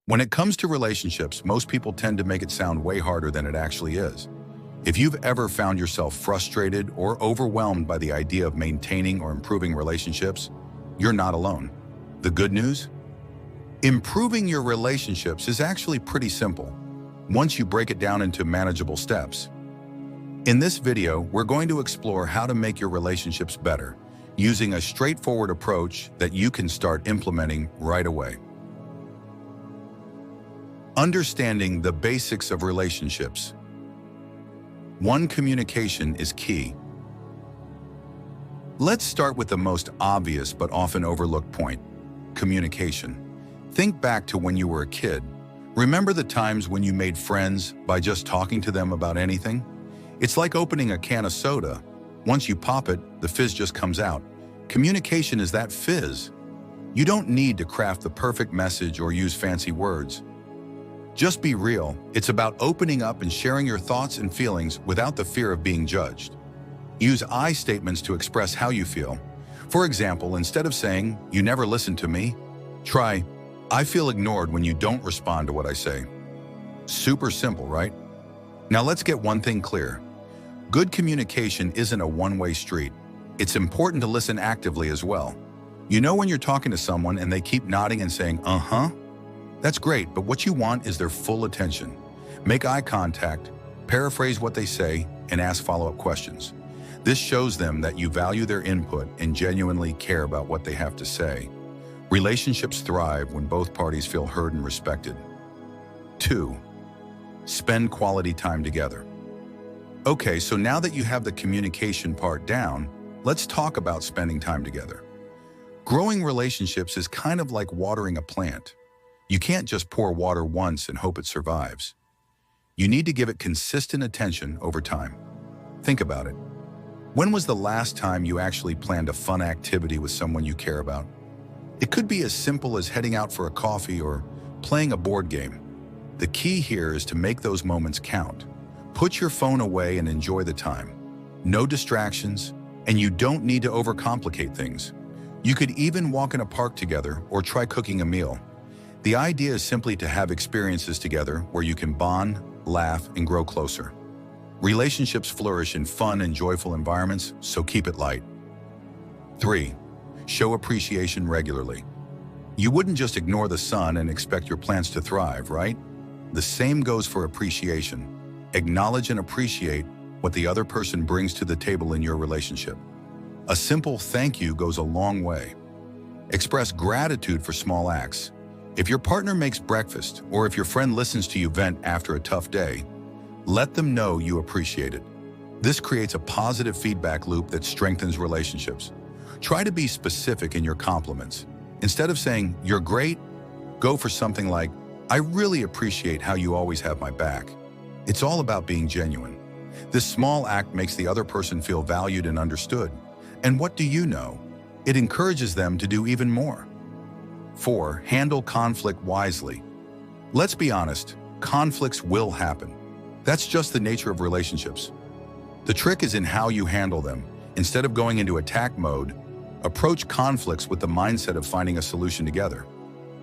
When it comes to relationships, most people tend to make it sound way harder than it actually is. If you've ever found yourself frustrated or overwhelmed by the idea of maintaining or improving relationships, you're not alone. The good news? Improving your relationships is actually pretty simple, once you break it down into manageable steps. In this video, we're going to explore how to make your relationships better, using a straightforward approach that you can start implementing right away. Understanding the basics of relationships. 1. Communication is key. Let's start with the most obvious but often overlooked point: communication. Think back to when you were a kid. Remember the times when you made friends by just talking to them about anything? It's like opening a can of soda. Once you pop it, the fizz just comes out. Communication is that fizz. You don't need to craft the perfect message or use fancy words. Just be real. It's about opening up and sharing your thoughts and feelings without the fear of being judged. Use I statements to express how you feel. For example, instead of saying, "You never listen to me," try, "I feel ignored when you don't respond to what I say." Super simple, right? Now let's get one thing clear. Good communication isn't a one-way street. It's important to listen actively as well. You know when you're talking to someone and they keep nodding and saying, "Uh-huh"? That's great, but what you want is their full attention. Make eye contact, paraphrase what they say, and ask follow-up questions. This shows them that you value their input and genuinely care about what they have to say. Relationships thrive when both parties feel heard and respected. 2. Spend quality time together. Okay, so now that you have the communication part down, let's talk about spending time together. Growing relationships is kind of like watering a plant. You can't just pour water once and hope it survives. You need to give it consistent attention over time. Think about it. When was the last time you actually planned a fun activity with someone you care about? It could be as simple as heading out for a coffee or playing a board game. The key here is to make those moments count. Put your phone away and enjoy the time. No distractions, and you don't need to overcomplicate things. You could even walk in a park together or try cooking a meal. The idea is simply to have experiences together where you can bond, laugh, and grow closer. Relationships flourish in fun and joyful environments, so keep it light. 3. Show appreciation regularly. You wouldn't just ignore the sun and expect your plants to thrive, right? The same goes for appreciation. Acknowledge and appreciate what the other person brings to the table in your relationship. A simple thank you goes a long way. Express gratitude for small acts. If your partner makes breakfast, or if your friend listens to you vent after a tough day, let them know you appreciate it. This creates a positive feedback loop that strengthens relationships. Try to be specific in your compliments. Instead of saying, "You're great," go for something like, "I really appreciate how you always have my back." It's all about being genuine. This small act makes the other person feel valued and understood. And what do you know? It encourages them to do even more. 4. Handle conflict wisely. Let's be honest, conflicts will happen. That's just the nature of relationships. The trick is in how you handle them. Instead of going into attack mode, approach conflicts with the mindset of finding a solution together.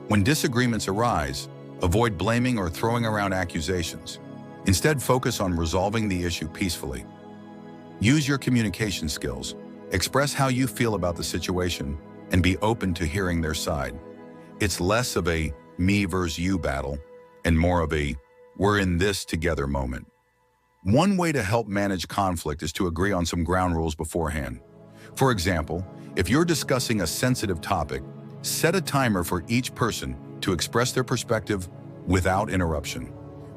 When disagreements arise, avoid blaming or throwing around accusations. Instead, focus on resolving the issue peacefully. Use your communication skills. Express how you feel about the situation and be open to hearing their side. It's less of a me versus you battle and more of a we're in this together moment. One way to help manage conflict is to agree on some ground rules beforehand. For example, if you're discussing a sensitive topic, set a timer for each person to express their perspective without interruption.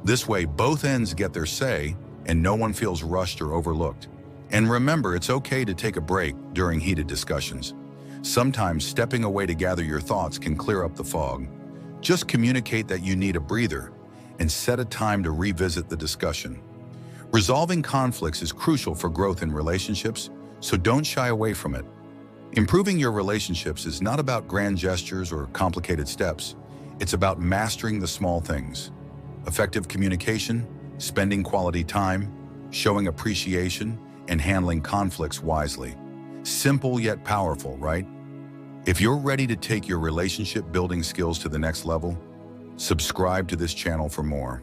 This way, both ends get their say and no one feels rushed or overlooked. And remember, it's okay to take a break during heated discussions. Sometimes stepping away to gather your thoughts can clear up the fog. Just communicate that you need a breather and set a time to revisit the discussion. Resolving conflicts is crucial for growth in relationships, so don't shy away from it. Improving your relationships is not about grand gestures or complicated steps. It's about mastering the small things. Effective communication, spending quality time, showing appreciation, and handling conflicts wisely. Simple yet powerful, right? If you're ready to take your relationship building skills to the next level, Subscribe to this channel for more.